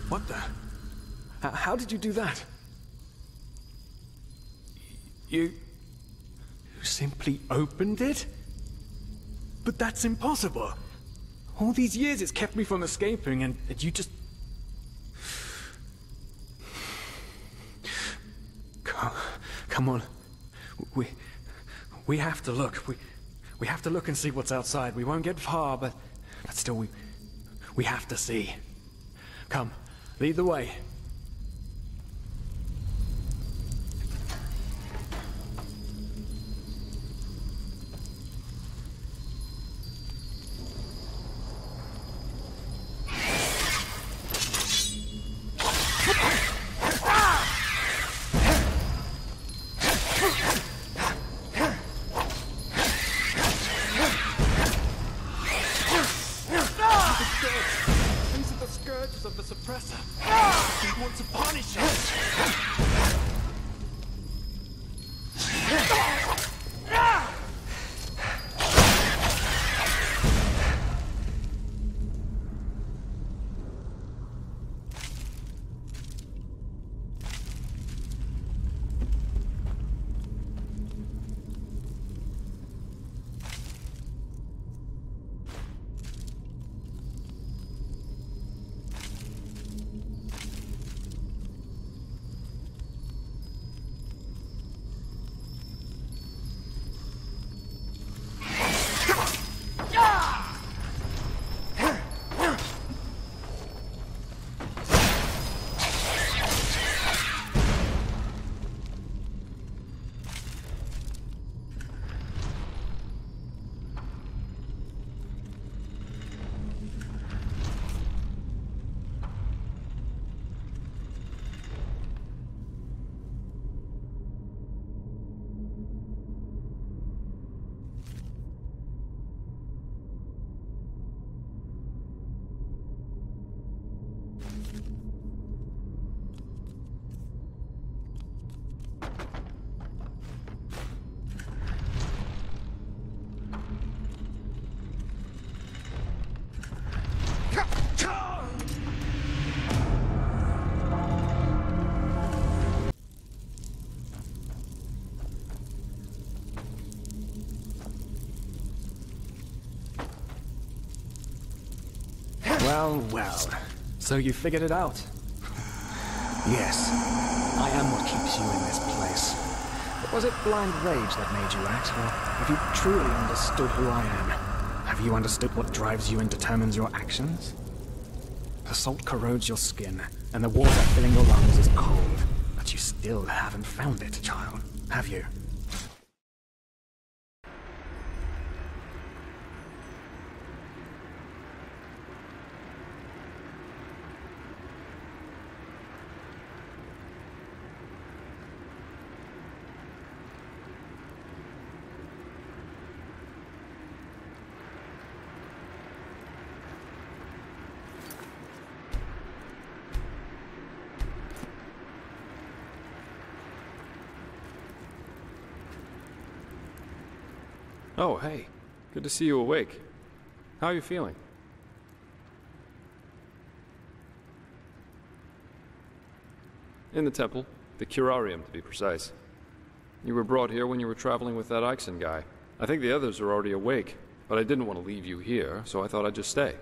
What the? How did you do that? You simply opened it? But that's impossible. All these years it's kept me from escaping, and you just... Come on. We have to look. We have to look and see what's outside. We won't get far, but still we have to see. Come, lead the way. Of the suppressor. He wants to punish us. Well, well. So you figured it out? Yes. I am what keeps you in this place. But was it blind rage that made you act, or have you truly understood who I am? Have you understood what drives you and determines your actions? The salt corrodes your skin, and the water filling your lungs is cold. But you still haven't found it, child, have you? Oh, hey. Good to see you awake. How are you feeling? In the temple. The curarium, to be precise. You were brought here when you were traveling with that Ixon guy. I think the others are already awake, but I didn't want to leave you here, so I thought I'd just stay.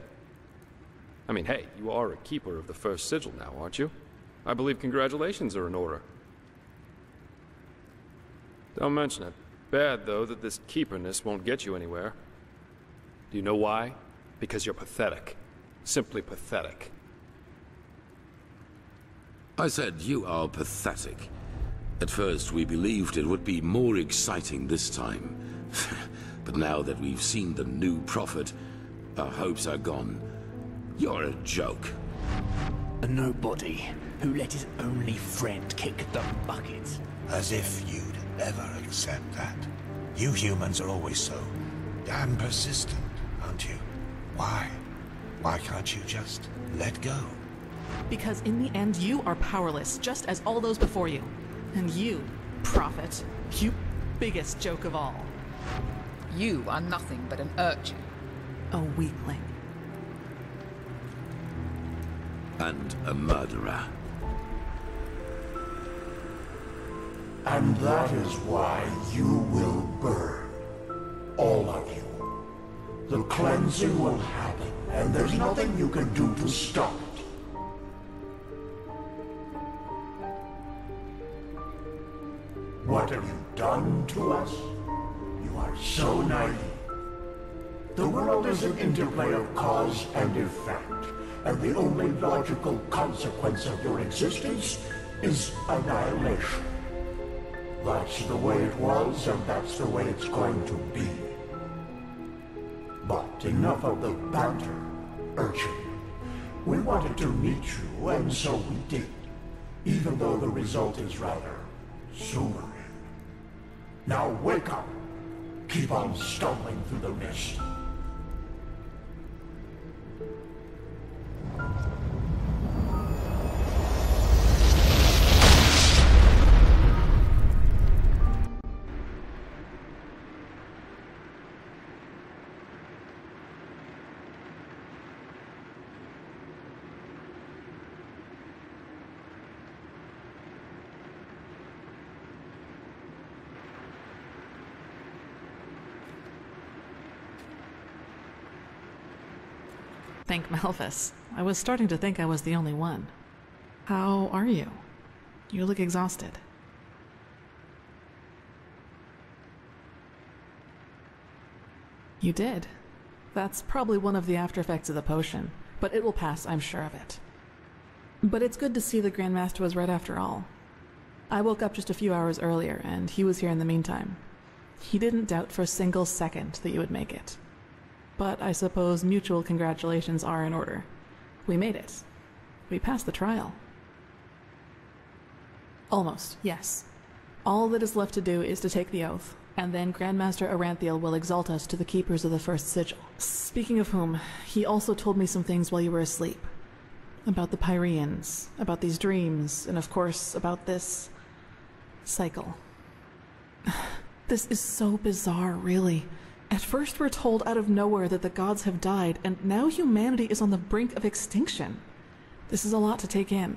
I mean, hey, you are a keeper of the first sigil now, aren't you? I believe congratulations are in order. Don't mention it. Bad, though, that this keeperness won't get you anywhere. Do you know why? Because you're pathetic. Simply pathetic. I said you are pathetic. At first we believed it would be more exciting this time. But now that we've seen the new prophet, our hopes are gone. You're a joke. A nobody who let his only friend kick the bucket. As if you'd ever accept that. You humans are always so damn persistent, aren't you? Why? Why can't you just let go? Because in the end, you are powerless, just as all those before you. And you, prophet, you biggest joke of all. You are nothing but an urchin. A weakling. And a murderer. And that is why you will burn. All of you. The cleansing will happen, and there's nothing you can do to stop it. What have you done to us? You are so naive. The world is an interplay of cause and effect, and the only logical consequence of your existence is annihilation. That's the way it was, and that's the way it's going to be. But enough of the banter, urchin. We wanted to meet you, and so we did, even though the result is rather sobering. Now wake up! Keep on stumbling through the mist. Thank Malphus. I was starting to think I was the only one. How are you? You look exhausted. You did. That's probably one of the after effects of the potion, but it will pass, I'm sure of it. But it's good to see the Grandmaster was right after all. I woke up just a few hours earlier, and he was here in the meantime. He didn't doubt for a single second that you would make it. But I suppose mutual congratulations are in order. We made it. We passed the trial. Almost, yes. All that is left to do is to take the oath, and then Grandmaster Aranthiel will exalt us to the keepers of the first sigil. Speaking of whom, he also told me some things while you were asleep. About the Pyreans, about these dreams, and of course, about this cycle. This is so bizarre, really. At first we're told out of nowhere that the gods have died, and now humanity is on the brink of extinction. This is a lot to take in.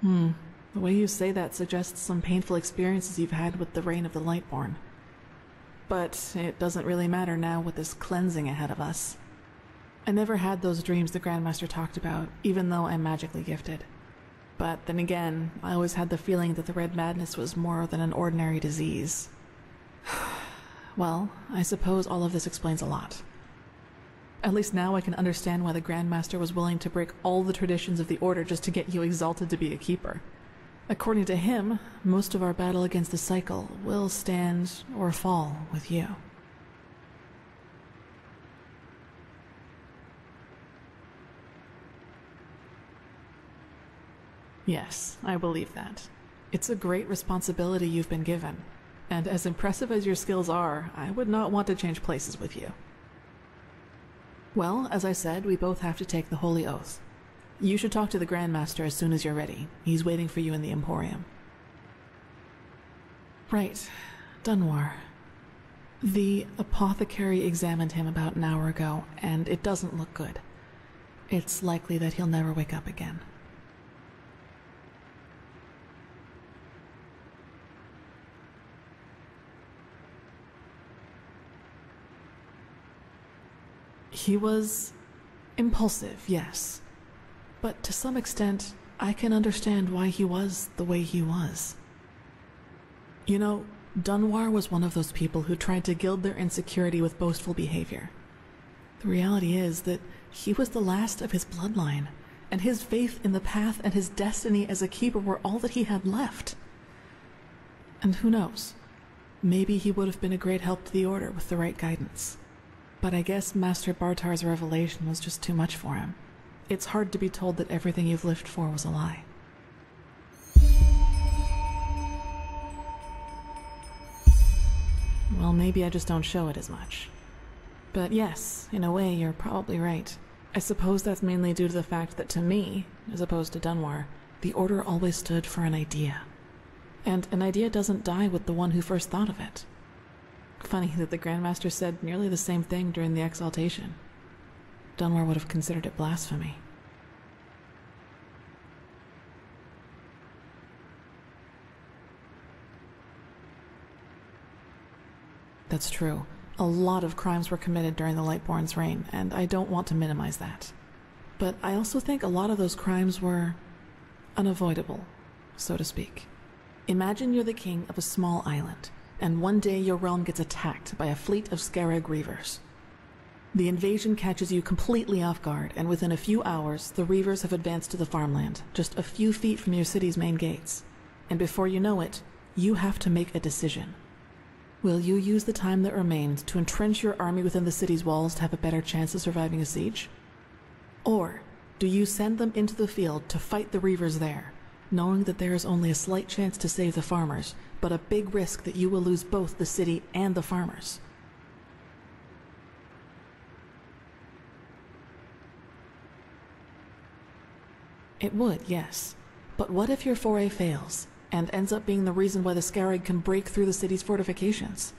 The way you say that suggests some painful experiences you've had with the reign of the Lightborn. But it doesn't really matter now with this cleansing ahead of us. I never had those dreams the Grandmaster talked about, even though I'm magically gifted. But then again, I always had the feeling that the Red Madness was more than an ordinary disease. Well, I suppose all of this explains a lot. At least now I can understand why the Grandmaster was willing to break all the traditions of the Order just to get you exalted to be a keeper. According to him, most of our battle against the cycle will stand or fall with you. Yes, I believe that. It's a great responsibility you've been given, and as impressive as your skills are, I would not want to change places with you. Well, as I said, we both have to take the Holy Oath. You should talk to the Grandmaster as soon as you're ready. He's waiting for you in the Emporium. Right. Dunwar. The apothecary examined him about an hour ago, and it doesn't look good. It's likely that he'll never wake up again. He was impulsive, yes. But to some extent, I can understand why he was the way he was. You know, Dunwar was one of those people who tried to gild their insecurity with boastful behavior. The reality is that he was the last of his bloodline, and his faith in the path and his destiny as a keeper were all that he had left. And who knows, maybe he would have been a great help to the Order with the right guidance. But I guess Master Bartar's revelation was just too much for him. It's hard to be told that everything you've lived for was a lie. well, maybe I just don't show it as much. But yes, in a way, you're probably right. I suppose that's mainly due to the fact that to me, as opposed to Dunwar, the Order always stood for an idea. And an idea doesn't die with the one who first thought of it. Funny that the Grandmaster said nearly the same thing during the Exaltation. Dunwar would have considered it blasphemy. That's true. A lot of crimes were committed during the Lightborn's reign, and I don't want to minimize that. But I also think a lot of those crimes were unavoidable, so to speak. Imagine you're the king of a small island, and one day your realm gets attacked by a fleet of Scarab Reavers. The invasion catches you completely off guard, and within a few hours, the Reavers have advanced to the farmland, just a few feet from your city's main gates. And before you know it, you have to make a decision. Will you use the time that remains to entrench your army within the city's walls to have a better chance of surviving a siege? Or do you send them into the field to fight the Reavers there, knowing that there is only a slight chance to save the farmers, but a big risk that you will lose both the city and the farmers? It would, yes. But what if your foray fails, and ends up being the reason why the Scarab can break through the city's fortifications?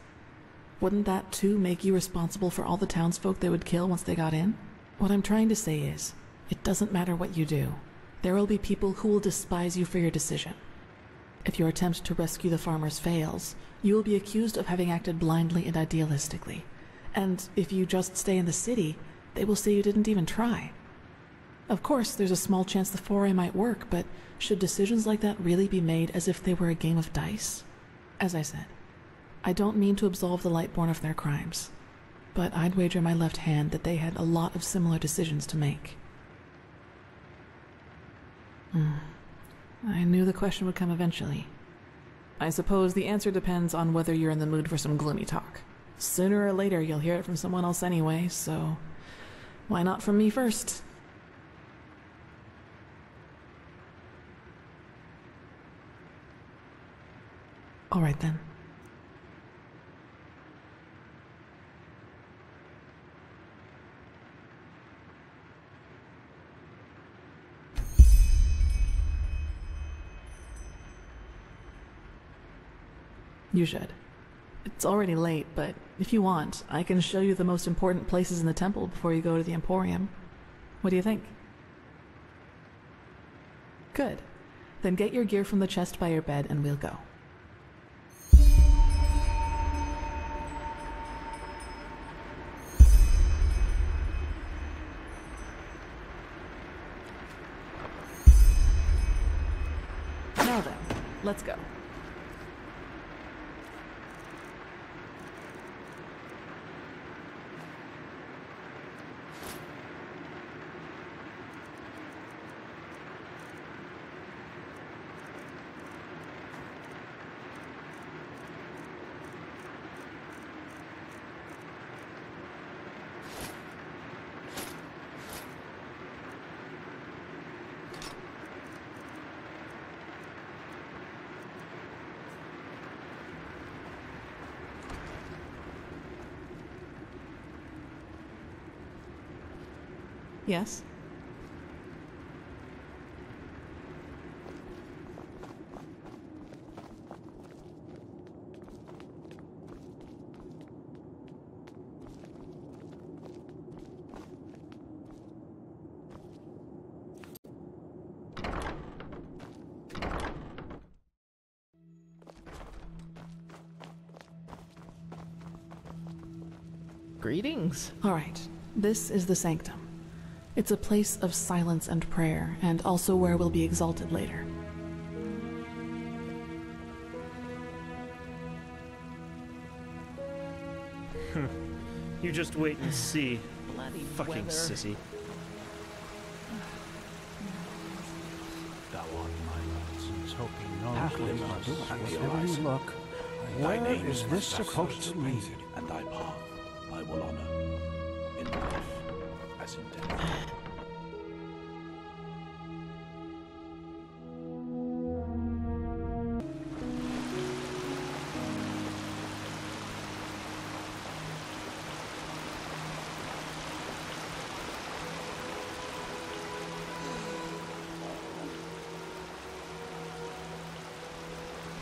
Wouldn't that too make you responsible for all the townsfolk they would kill once they got in? What I'm trying to say is, it doesn't matter what you do. There will be people who will despise you for your decision. If your attempt to rescue the farmers fails, you will be accused of having acted blindly and idealistically. And if you just stay in the city, they will say you didn't even try. Of course, there's a small chance the foray might work, but should decisions like that really be made as if they were a game of dice? As I said, I don't mean to absolve the Lightborn of their crimes, but I'd wager my left hand that they had a lot of similar decisions to make. I knew the question would come eventually. I suppose the answer depends on whether you're in the mood for some gloomy talk. Sooner or later you'll hear it from someone else anyway, so why not from me first? All right then. You should. It's already late, but if you want, I can show you the most important places in the temple before you go to the Emporium. What do you think? Good. Then get your gear from the chest by your bed and we'll go. Now then, let's go. Yes? Greetings. All right, this is the sanctum. It's a place of silence and prayer, and also where we'll be exalted later. You just wait and see. Bloody Fucking weather. sissy. Thou art my nonsense, hoping no Happily good not. must Wherever you look, Thy where name is this supposed to lead? and thy path I will honor, in life as in death.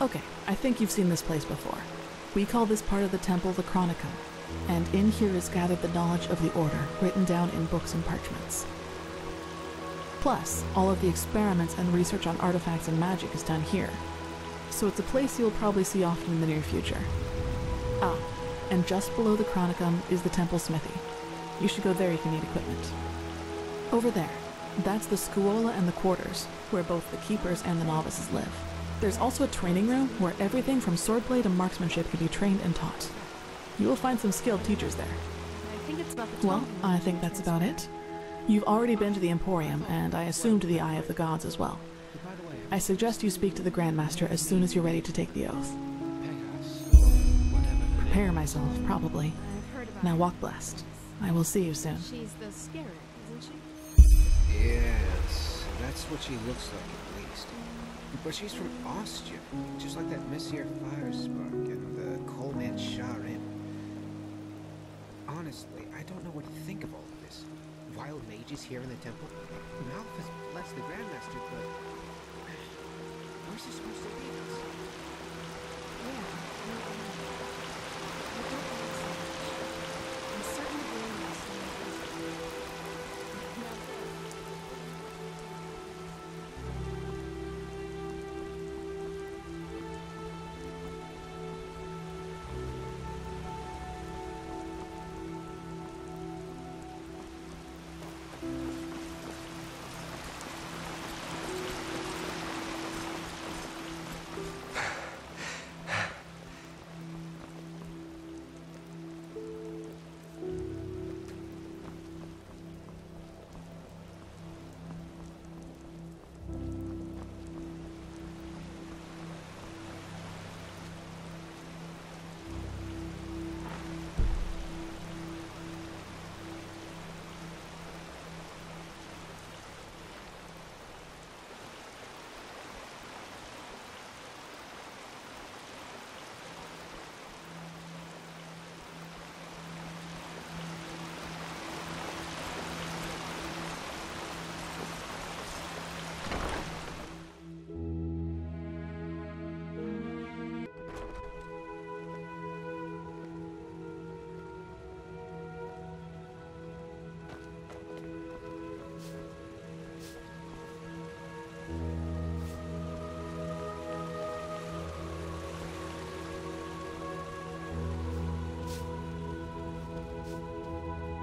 Okay, I think you've seen this place before. We call this part of the temple the Chronicum, and in here is gathered the knowledge of the Order, written down in books and parchments. Plus, all of the experiments and research on artifacts and magic is done here. So it's a place you'll probably see often in the near future. Ah, and just below the Chronicum is the temple smithy. You should go there if you need equipment. Over there, that's the Scuola and the quarters, where both the keepers and the novices live. There's also a training room where everything from swordplay to marksmanship can be trained and taught. You will find some skilled teachers there. Well, I think that's about it. You've already been to the Emporium, and I assume to the Eye of the Gods as well. I suggest you speak to the Grandmaster as soon as you're ready to take the oath. Prepare myself, probably. Now walk blessed. I will see you soon. She's the Scarab, isn't she? Yes, that's what she looks like at least. But she's from Austria, just like that Messier Firespark and the Coleman Skyrim. Honestly, I don't know what to think of all of this. Wild mages here in the temple. Malphus blessed the Grandmaster, but where's this supposed to lead us? Yeah, I don't know. I'm certain the Grandmaster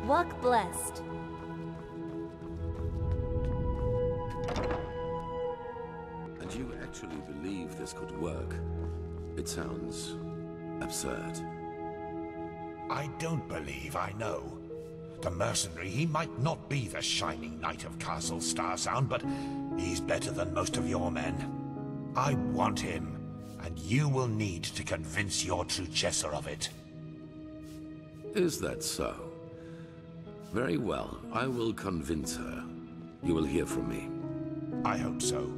Walk blessed. And you actually believe this could work? It sounds absurd. I don't believe I know. The mercenary, he might not be the shining knight of Castle Starsound, but he's better than most of your men. I want him, and you will need to convince your Truchessa of it. Is that so? Very well, I will convince her. You will hear from me. I hope so.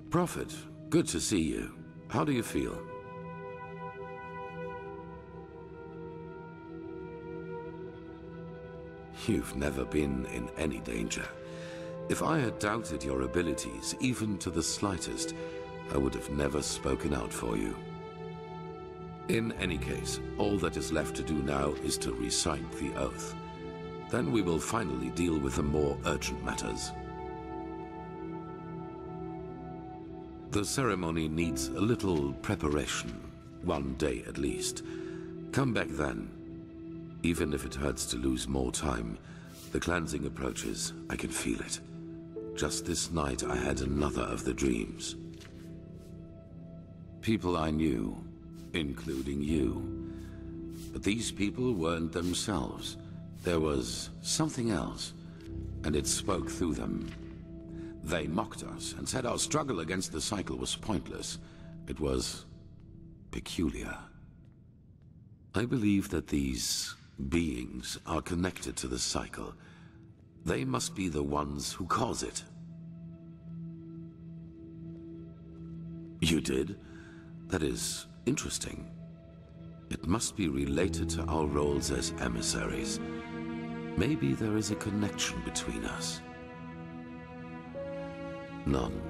Prophet, good to see you. How do you feel? You've never been in any danger. If I had doubted your abilities, even to the slightest, I would have never spoken out for you. In any case, all that is left to do now is to recite the oath. Then we will finally deal with the more urgent matters. The ceremony needs a little preparation, 1 day at least. Come back then. Even if it hurts to lose more time, the cleansing approaches. I can feel it. Just this night I had another of the dreams. People I knew, including you. But these people weren't themselves. There was something else, and it spoke through them. They mocked us and said our struggle against the cycle was pointless. It was peculiar. I believe that these beings are connected to the cycle. They must be the ones who cause it. You did? That is interesting. It must be related to our roles as emissaries. Maybe there is a connection between us. None.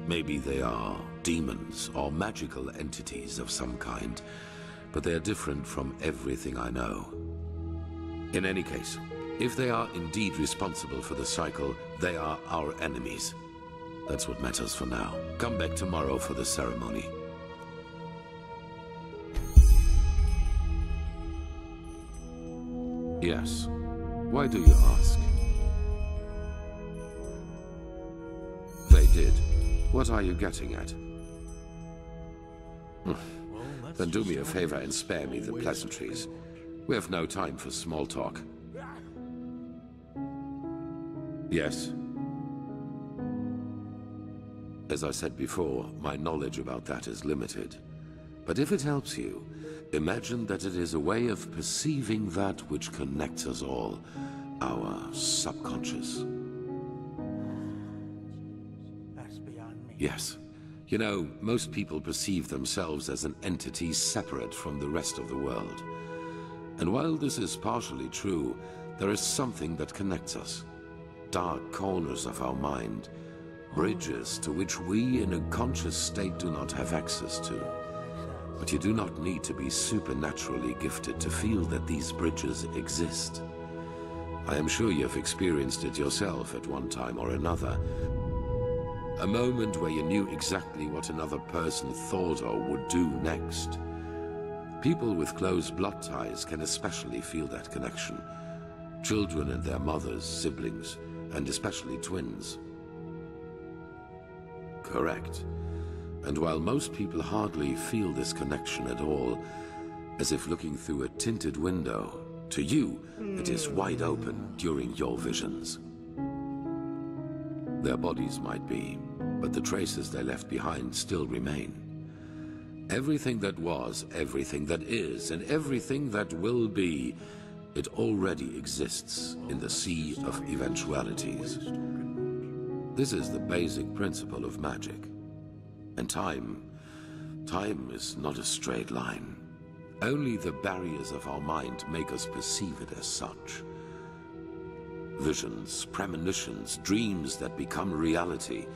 Maybe they are demons or magical entities of some kind, but they are different from everything I know. In any case, if they are indeed responsible for the cycle, they are our enemies. That's what matters for now. Come back tomorrow for the ceremony. Yes. Why do you ask? They did. What are you getting at? Then do me a favor and spare me the pleasantries. We have no time for small talk. Yes. As I said before, my knowledge about that is limited. But if it helps you, imagine that it is a way of perceiving that which connects us all, our subconscious. That's beyond me. Yes. You know, most people perceive themselves as an entity separate from the rest of the world. And while this is partially true, there is something that connects us. Dark corners of our mind, bridges to which we in a conscious state do not have access to. But you do not need to be supernaturally gifted to feel that these bridges exist. I am sure you have experienced it yourself at one time or another. A moment where you knew exactly what another person thought or would do next. People with close blood ties can especially feel that connection. Children and their mothers, siblings, and especially twins. Correct. And while most people hardly feel this connection at all, as if looking through a tinted window, to you, it is wide open during your visions. Their bodies might be, but the traces they left behind still remain. Everything that was, everything that is, and everything that will be, it already exists in the sea of eventualities. This is the basic principle of magic. And time is not a straight line. Only the barriers of our mind make us perceive it as such. Visions, premonitions, dreams that become reality.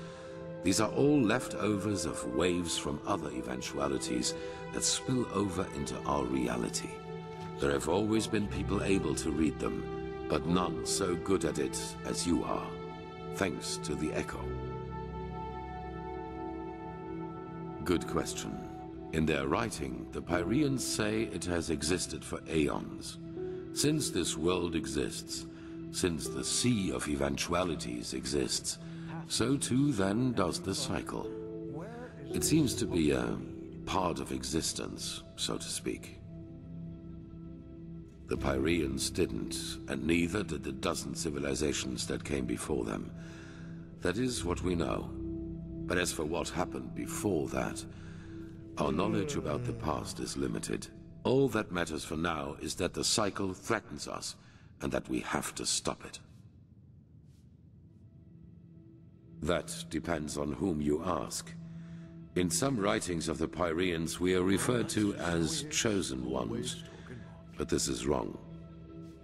These are all leftovers of waves from other eventualities that spill over into our reality. There have always been people able to read them, but none so good at it as you are, thanks to the Echo. Good question. In their writing, the Pyreans say it has existed for aeons. Since this world exists, since the sea of eventualities exists, so too then does the cycle. It seems to be a part of existence, so to speak. The Pyreans didn't, and neither did the dozen civilizations that came before them. That is what we know. But as for what happened before that, our knowledge about the past is limited. All that matters for now is that the cycle threatens us, and that we have to stop it. That depends on whom you ask. In some writings of the Pyreans, we are referred to as chosen ones, but this is wrong.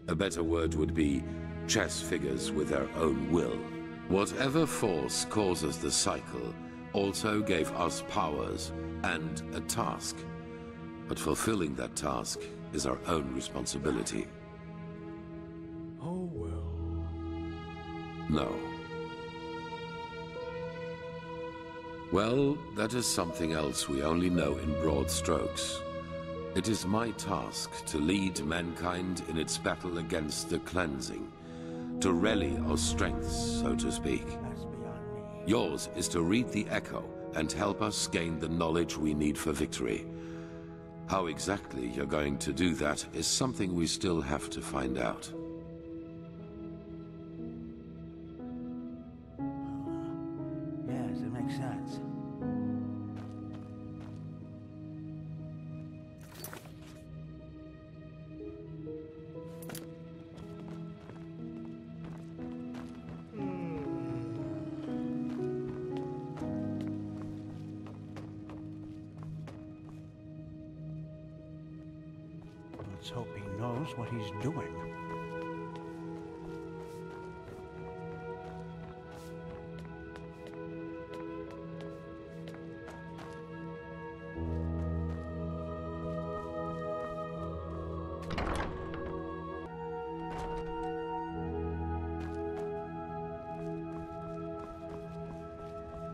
A better word would be chess figures with their own will. Whatever force causes the cycle also gave us powers and a task, but fulfilling that task is our own responsibility. Oh, well. No. Well, that is something else we only know in broad strokes. It is my task to lead mankind in its battle against the cleansing, to rally our strengths, so to speak. That's beyond me. Yours is to read the Echo and help us gain the knowledge we need for victory. How exactly you're going to do that is something we still have to find out. Yes, it makes sense. Let's hope he knows what he's doing.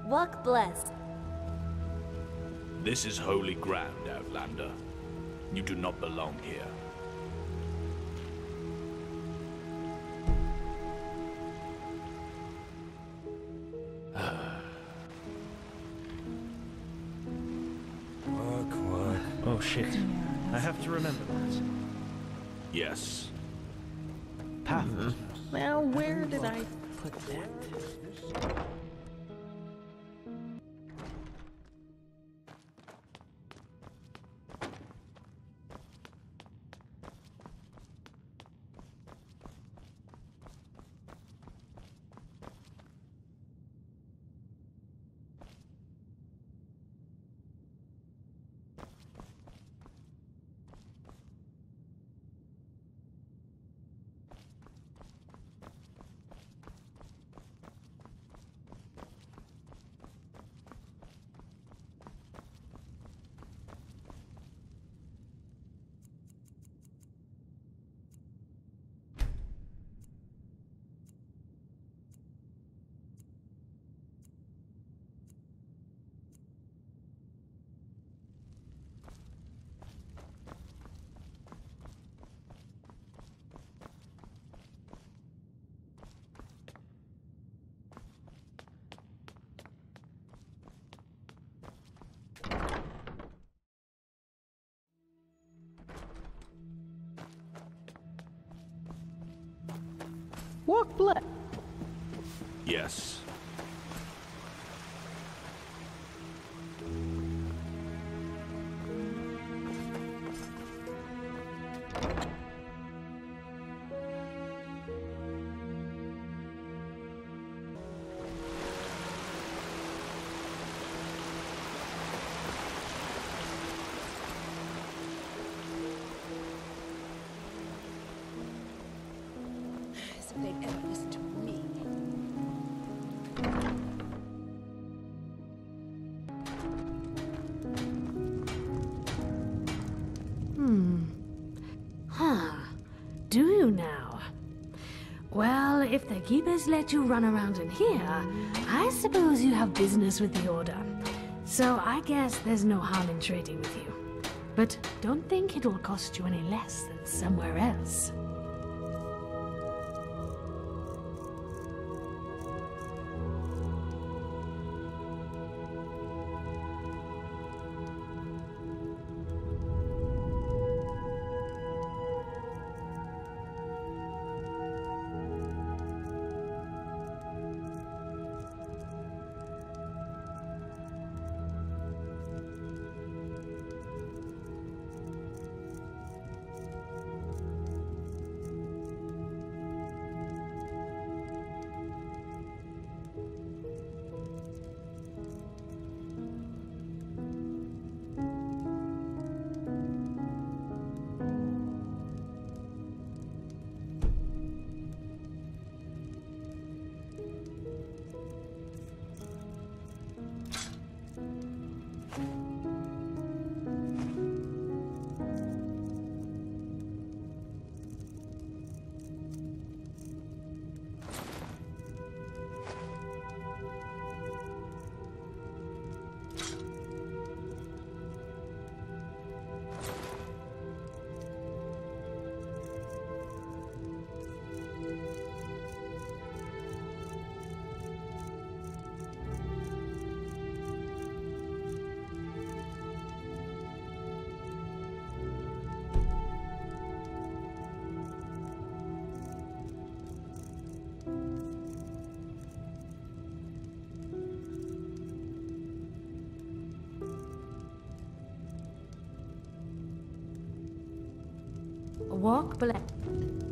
Walk blessed. This is holy ground, Outlander. You do not belong here. Oh shit. I have to remember that. Yes. Pathos. Now, where did I put that? Walk blessed. Yes. If they'd ever listen to me. Do you now? Well, if the keepers let you run around in here, I suppose you have business with the Order. So I guess there's no harm in trading with you. But don't think it'll cost you any less than somewhere else. Walk blessed.